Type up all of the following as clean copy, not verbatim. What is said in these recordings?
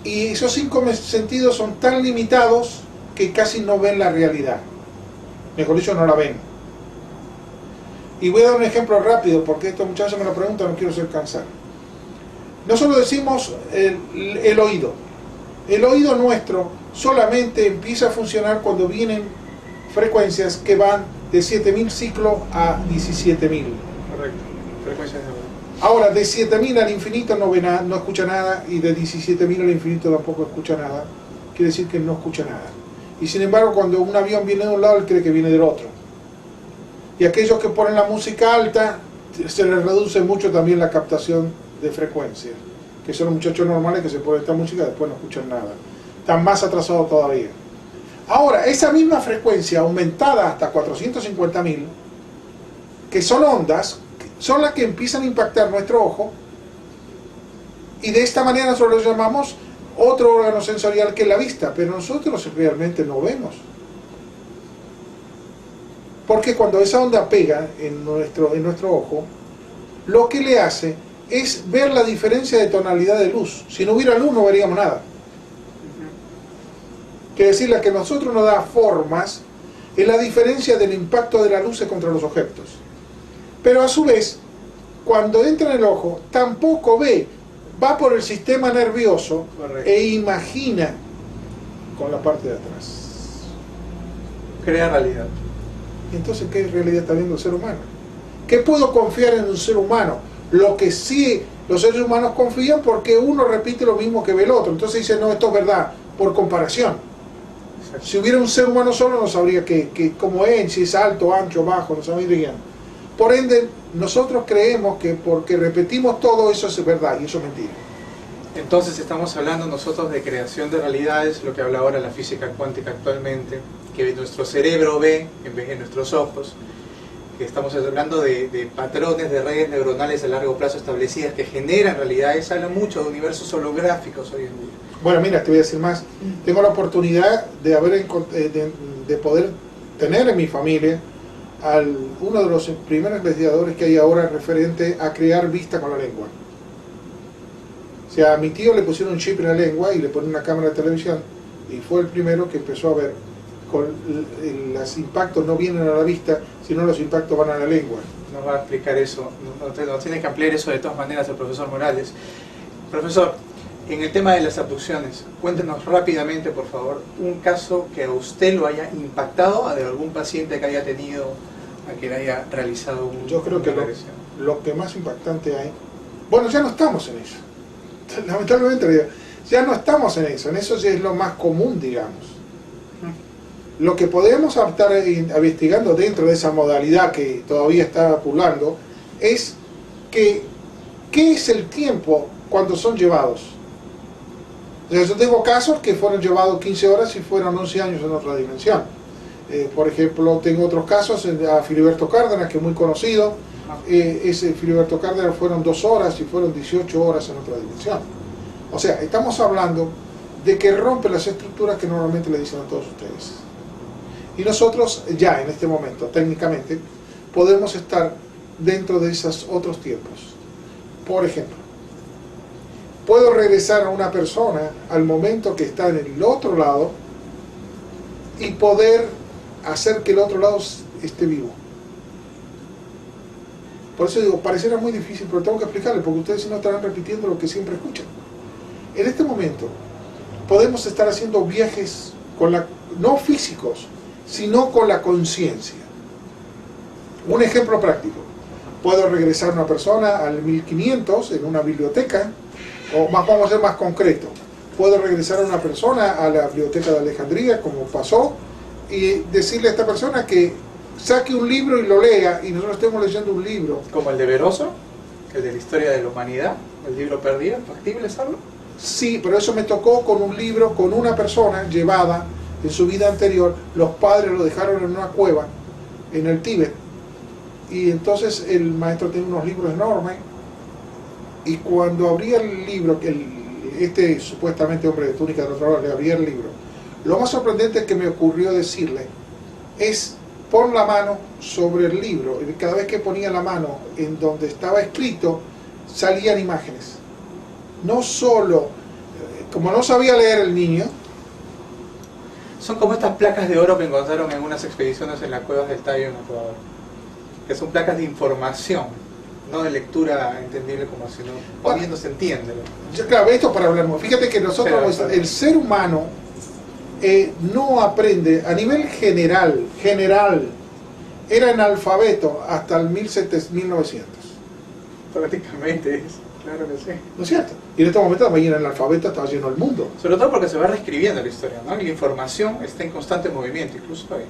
Y esos 5 sentidos son tan limitados que casi no ven la realidad. Mejor dicho, no la ven. Y voy a dar un ejemplo rápido, porque estos muchachos me lo preguntan, no quiero ser cansado. Nosotros decimos el oído. El oído nuestro solamente empieza a funcionar cuando vienen frecuencias que van de 7000 ciclos a 17000. Correcto. Frecuencias de... Ahora, de 7000 al infinito no ve nada, no escucha nada, y de 17000 al infinito tampoco escucha nada. Quiere decir que no escucha nada. Y sin embargo, cuando un avión viene de un lado, él cree que viene del otro. Y aquellos que ponen la música alta, se les reduce mucho también la captación de frecuencias. Que son los muchachos normales que se ponen esta música y después no escuchan nada. Están más atrasados todavía. Ahora, esa misma frecuencia aumentada hasta 450.000, que son ondas, son las que empiezan a impactar nuestro ojo, y de esta manera nosotros lo llamamos otro órgano sensorial que es la vista, pero nosotros realmente no vemos. Porque cuando esa onda pega en nuestro ojo, lo que le hace es ver la diferencia de tonalidad de luz. Si no hubiera luz no veríamos nada. Quiere decir, la que a nosotros nos da formas es la diferencia del impacto de la luz contra los objetos. Pero a su vez, cuando entra en el ojo, tampoco ve, va por el sistema nervioso. Correcto. E imagina con la parte de atrás. Crea realidad. Entonces, ¿qué realidad está viendo el ser humano? ¿Qué puedo confiar en un ser humano? Lo que sí los seres humanos confían, porque uno repite lo mismo que ve el otro. Entonces dice, no, esto es verdad, por comparación. Exacto. Si hubiera un ser humano solo, no sabría cómo es, si es alto, ancho, bajo, no sabrían. Por ende, nosotros creemos que porque repetimos todo eso es verdad, y eso es mentira. Entonces estamos hablando nosotros de creación de realidades, lo que habla ahora la física cuántica actualmente, que nuestro cerebro ve en vez de nuestros ojos, que estamos hablando de patrones de redes neuronales a largo plazo establecidas que generan realidades. Habla mucho de universos holográficos hoy en día. Bueno, mira, te voy a decir más. Tengo la oportunidad de poder tener en mi familia uno de los primeros investigadores que hay ahora referente a crear vista con la lengua. O sea, a mi tío le pusieron un chip en la lengua y le ponen una cámara de televisión, y fue el primero que empezó a ver. Los impactos no vienen a la vista, sino los impactos van a la lengua. Nos va a explicar eso, nos tiene que ampliar eso de todas maneras el profesor Morales. Profesor, en el tema de las abducciones, cuéntenos rápidamente, por favor, un caso que a usted lo haya impactado, de algún paciente que haya tenido, a que le haya realizado Yo creo que lo que más impactante hay, bueno, ya no estamos en eso, lamentablemente ya no estamos en eso ya es lo más común, digamos. Lo que podemos estar investigando dentro de esa modalidad que todavía está pulando es qué es el tiempo cuando son llevados. O sea, yo tengo casos que fueron llevados 15 horas y fueron 11 años en otra dimensión. Por ejemplo, tengo otros casos a Filiberto Cárdenas, que es muy conocido. Ese Filiberto Cárdenas fueron 2 horas y fueron 18 horas en otra dimensión. O sea, estamos hablando de que rompe las estructuras que normalmente le dicen a todos ustedes. Y nosotros ya en este momento, técnicamente, podemos estar dentro de esos otros tiempos. Por ejemplo, puedo regresar a una persona al momento que está en el otro lado y poder hacer que el otro lado esté vivo. Por eso digo, pareciera muy difícil, pero tengo que explicarle, porque ustedes si no estarán repitiendo lo que siempre escuchan. En este momento podemos estar haciendo viajes no físicos, sino con la conciencia. Un ejemplo práctico: puedo regresar a una persona al 1500 en una biblioteca, o vamos a ser más concreto, puedo regresar a una persona a la biblioteca de Alejandría, como pasó, y decirle a esta persona que saque un libro y lo lea, y nosotros estemos leyendo un libro. ¿Como el de Veroso? ¿El de la historia de la humanidad? ¿El libro perdido? ¿Es factible hacerlo? Sí, pero eso me tocó con un libro, con una persona llevada en su vida anterior. Los padres lo dejaron en una cueva en el Tíbet, y entonces el maestro tenía unos libros enormes, y cuando abría el libro, este supuestamente hombre de túnica de otro lado le abría el libro, lo más sorprendente que me ocurrió decirle es: pon la mano sobre el libro. Y cada vez que ponía la mano en donde estaba escrito, salían imágenes. No solo como no sabía leer el niño, Son como estas placas de oro que encontraron en unas expediciones en las cuevas del Tayo en Ecuador, que son placas de información, no de lectura entendible como si no poniendo se entiende. claro, esto para hablar. Fíjate que nosotros, el ser humano no aprende a nivel general, era analfabeto hasta el 1900. Prácticamente es, claro que sí. ¿No es cierto? Y en este momento también era analfabeto, estaba lleno el mundo. Sobre todo porque se va reescribiendo la historia, ¿no? Y la información está en constante movimiento, incluso hoy.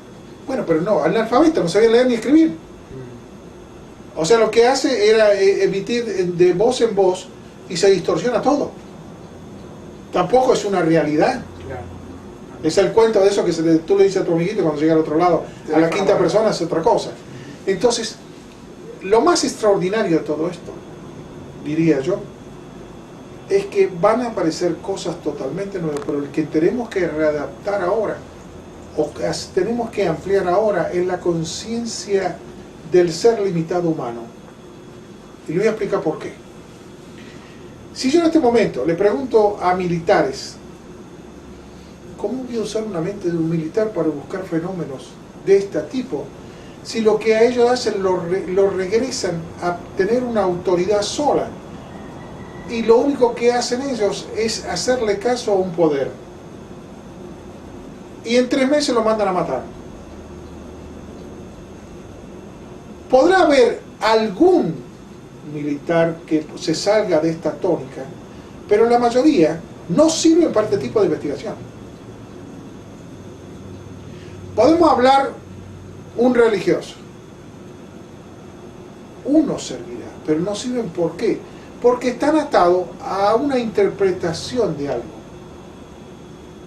Bueno, pero no, analfabeto, no sabía leer ni escribir. O sea, lo que hace era emitir de voz en voz y se distorsiona todo. Tampoco es una realidad. Claro. Es el cuento de eso que tú le dices a tu amiguito cuando llega al otro lado. A la quinta persona es otra cosa. Entonces, lo más extraordinario de todo esto, diría yo, es que van a aparecer cosas totalmente nuevas, pero el que tenemos que readaptar ahora, o que tenemos que ampliar ahora, es la conciencia del ser limitado humano. Y le voy a explicar por qué. Si yo en este momento le pregunto a militares, ¿cómo voy a usar una mente de un militar para buscar fenómenos de este tipo? Si lo que a ellos hacen lo regresan a tener una autoridad sola. Y lo único que hacen ellos es hacerle caso a un poder. Y en 3 meses lo mandan a matar. Podrá haber algún militar que se salga de esta tónica, pero la mayoría no sirven para este tipo de investigación. Podemos hablar un religioso. Uno servirá, pero no sirven. ¿Por qué? Porque están atados a una interpretación de algo.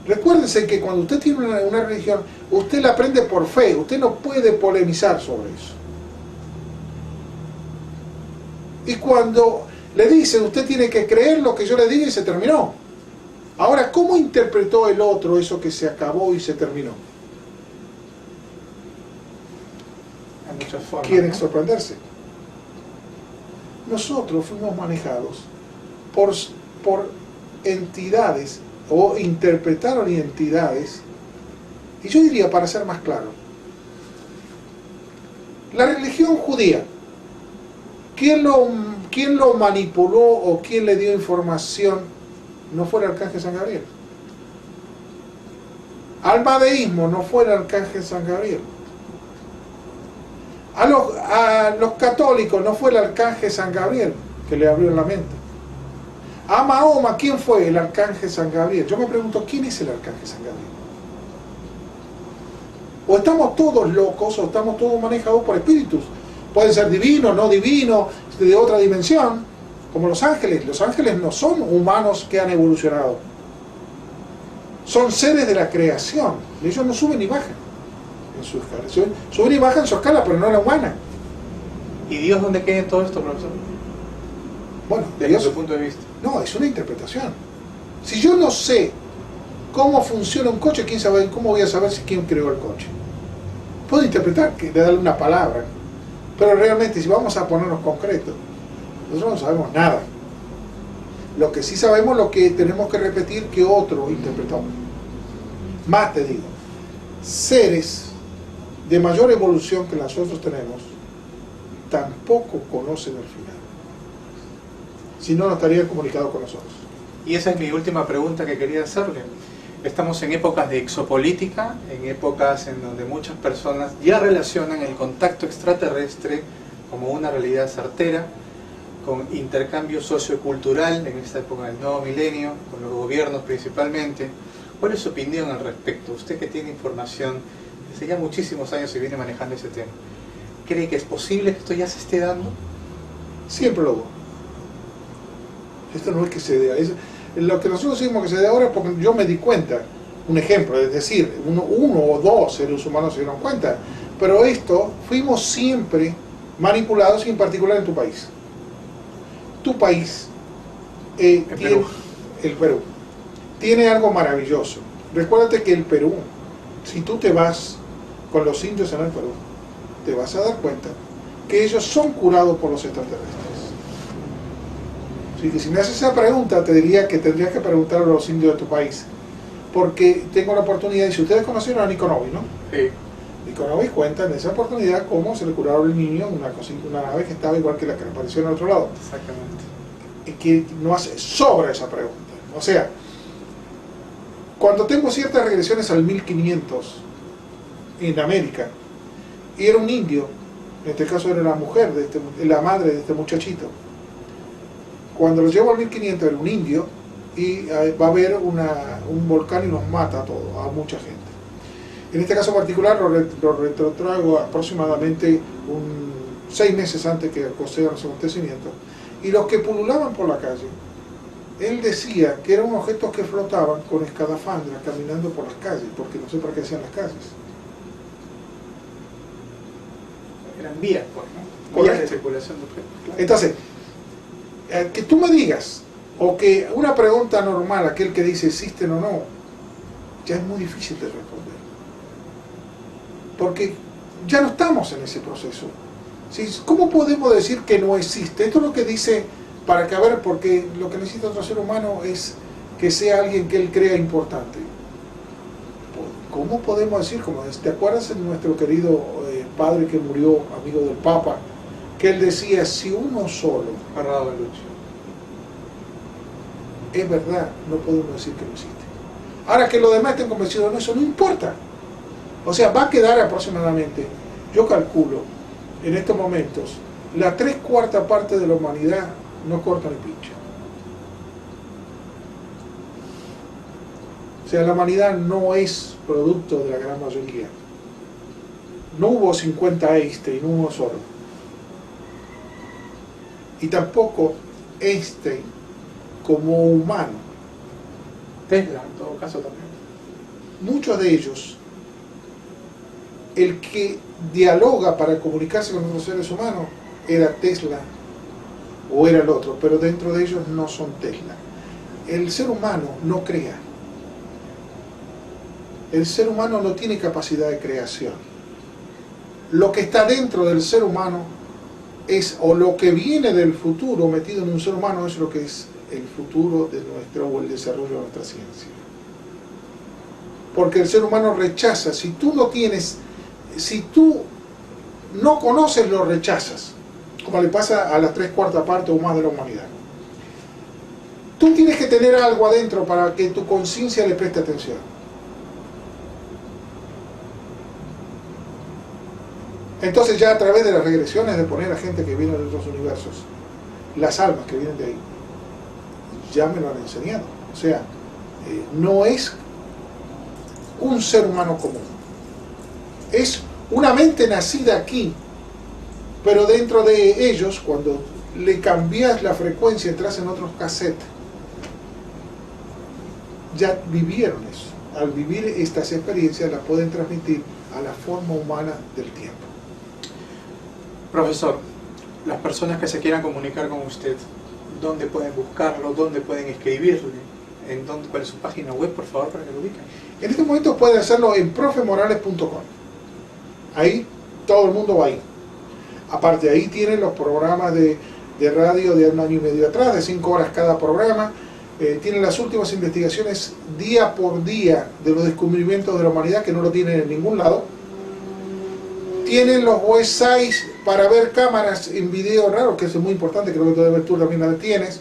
Recuérdense que cuando usted tiene una religión, usted la aprende por fe, usted no puede polemizar sobre eso. Y cuando le dicen, usted tiene que creer lo que yo le diga y se terminó. Ahora, ¿cómo interpretó el otro eso que se acabó y se terminó? Hay muchas formas. Quieren ¿no? sorprenderse. Nosotros fuimos manejados por entidades, o interpretaron entidades, y yo diría, para ser más claro, la religión judía, ¿quién lo manipuló o quién le dio información? No fue el arcángel San Gabriel. Al madeísmo no fue el arcángel San Gabriel. A los católicos no fue el arcángel San Gabriel que le abrió la mente. A Mahoma, ¿quién fue el arcángel San Gabriel? Yo me pregunto, ¿quién es el arcángel San Gabriel? O estamos todos locos o estamos todos manejados por espíritus. Pueden ser divinos, no divinos, de otra dimensión, como los ángeles. Los ángeles no son humanos que han evolucionado. Son seres de la creación. Ellos no suben ni bajan en su escala. Suben y bajan su escala, pero no la humana. ¿Y Dios dónde queda en todo esto, profesor? Bueno, Desde Dios, su punto de vista. no, es una interpretación. Si yo no sé cómo funciona un coche, ¿quién sabe cómo voy a saber quién creó el coche? Puedo interpretar, de darle una palabra, pero realmente si vamos a ponernos concretos, nosotros no sabemos nada. Lo que sí sabemos, lo que tenemos que repetir que otro interpretó. Más te digo, seres de mayor evolución que nosotros tenemos tampoco conocen el final. Si no, no estarían comunicados con nosotros. Y esa es mi última pregunta que quería hacerle. Estamos en épocas de exopolítica, en épocas en donde muchas personas ya relacionan el contacto extraterrestre como una realidad certera, con intercambio sociocultural en esta época del nuevo milenio, con los gobiernos principalmente. ¿Cuál es su opinión al respecto? Usted que tiene información desde ya muchísimos años y viene manejando ese tema. ¿Cree que es posible que esto ya se esté dando? Siempre lo hubo. Esto no es que se dé. Lo que nosotros decimos que se dé ahora es porque yo me di cuenta. Un ejemplo, es decir, uno o dos seres humanos se dieron cuenta. Pero esto, fuimos siempre manipulados, y en particular en tu país. Tu país, Perú. El Perú, tiene algo maravilloso. Recuérdate que el Perú, si tú te vas con los indios en el Perú, te vas a dar cuenta que ellos son curados por los extraterrestres. Así que si me haces esa pregunta, te diría que tendrías que preguntar a los indios de tu país. Porque tengo la oportunidad, y si ustedes conocieron a Nico Novi, ¿no? Sí. Nico Novi cuenta en esa oportunidad cómo se le curaron al niño una nave que estaba igual que la que le apareció en el otro lado. Exactamente. Y que no hace sobre esa pregunta. O sea, cuando tengo ciertas regresiones al 1500 en América, y era un indio, en este caso era la mujer, la madre de este muchachito, cuando lo llevo al 1500 era un indio, y va a haber un volcán y nos mata a todos, a mucha gente. En este caso particular lo retrotraigo aproximadamente 6 meses antes que ocurrieran los acontecimientos, y los que pululaban por la calle, él decía que eran objetos que flotaban con escadafandras caminando por las calles, porque no sé para qué hacían las calles. Eran vías, pues, ¿no? Vías de circulación de objetos. Claro. Entonces, que tú me digas, o que una pregunta normal, aquel que dice existen o no, ya es muy difícil de responder. Porque ya no estamos en ese proceso. ¿Sí? ¿Cómo podemos decir que no existe? Esto es lo que dice para que, a ver, porque lo que necesita otro ser humano es que sea alguien que él crea importante. ¿Cómo podemos decir, como te acuerdas de nuestro querido padre que murió, amigo del Papa, que él decía, si uno solo, Bernardo Bellucci, es verdad, no podemos decir que no existe. Ahora que los demás estén convencidos de eso, no importa. O sea, va a quedar aproximadamente, yo calculo, en estos momentos, la 3/4 parte de la humanidad no corta ni pincha. O sea, la humanidad no es producto de la gran mayoría. No hubo 50 Einstein, no hubo solo. Y tampoco Einstein como humano. Tesla, en todo caso, también. Muchos de ellos, el que dialoga para comunicarse con otros seres humanos era Tesla o era el otro, pero dentro de ellos no son Tesla. El ser humano no crea. El ser humano no tiene capacidad de creación. Lo que está dentro del ser humano es, o lo que viene del futuro metido en un ser humano, es lo que es el futuro de o el desarrollo de nuestra ciencia. Porque el ser humano rechaza, si tú no conoces, lo rechazas, como le pasa a la 3/4 parte o más de la humanidad. Tú tienes que tener algo adentro para que tu conciencia le preste atención. Entonces ya a través de las regresiones, de poner a gente que viene de otros universos, las almas que vienen de ahí, ya me lo han enseñado. O sea, no es un ser humano común. Es una mente nacida aquí, pero dentro de ellos, cuando le cambias la frecuencia, entras en otros cassettes, ya vivieron eso. Al vivir estas experiencias las pueden transmitir a la forma humana del tiempo. Profesor, las personas que se quieran comunicar con usted, ¿dónde pueden buscarlo? ¿Dónde pueden escribirle? ¿Cuál es su página web, por favor, para que lo ubiquen? En este momento pueden hacerlo en profemorales.com. Ahí todo el mundo va ahí. Aparte, ahí tienen los programas de radio de 1 año y medio atrás, de 5 horas cada programa. Tienen las últimas investigaciones día por día de los descubrimientos de la humanidad, que no lo tienen en ningún lado. Tienen los websites para ver cámaras en video raro, que eso es muy importante, creo que tú también la tienes.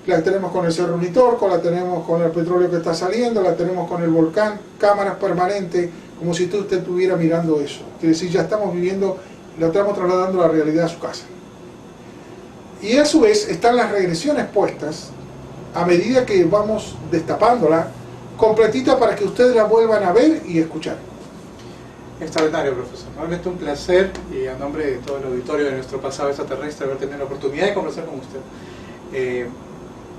La tenemos con el Cerro Unitorco, la tenemos con el petróleo que está saliendo, la tenemos con el volcán, cámaras permanentes, como si usted estuviera mirando eso. Quiere decir, ya estamos viviendo, la estamos trasladando a la realidad a su casa. Y a su vez están las regresiones puestas, a medida que vamos destapándola, completita para que ustedes la vuelvan a ver y escuchar. Extraordinario, profesor. Realmente un placer, y a nombre de todo el auditorio de nuestro pasado extraterrestre, haber tenido la oportunidad de conversar con usted.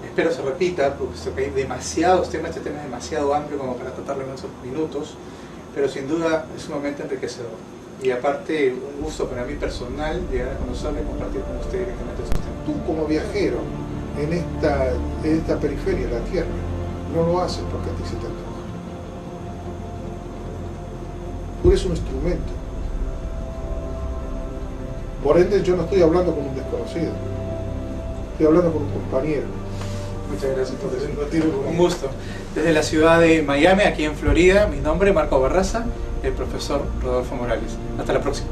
Espero se repita, porque hay demasiados temas, este tema es demasiado amplio como para tratarlo en esos minutos, pero sin duda es sumamente enriquecedor. Y aparte, un gusto para mí personal llegar a conocerlo y compartir con usted directamente esos temas. Tú como viajero en esta periferia de la Tierra, no lo haces porque a ti se te antoja. Tú eres un instrumento. Por ende, yo no estoy hablando con un desconocido, estoy hablando con un compañero. Muchas gracias por eso. No tiene problema. Un gusto. Desde la ciudad de Miami, aquí en Florida, mi nombre es Marco Barraza, el profesor Rodolfo Morales. Hasta la próxima.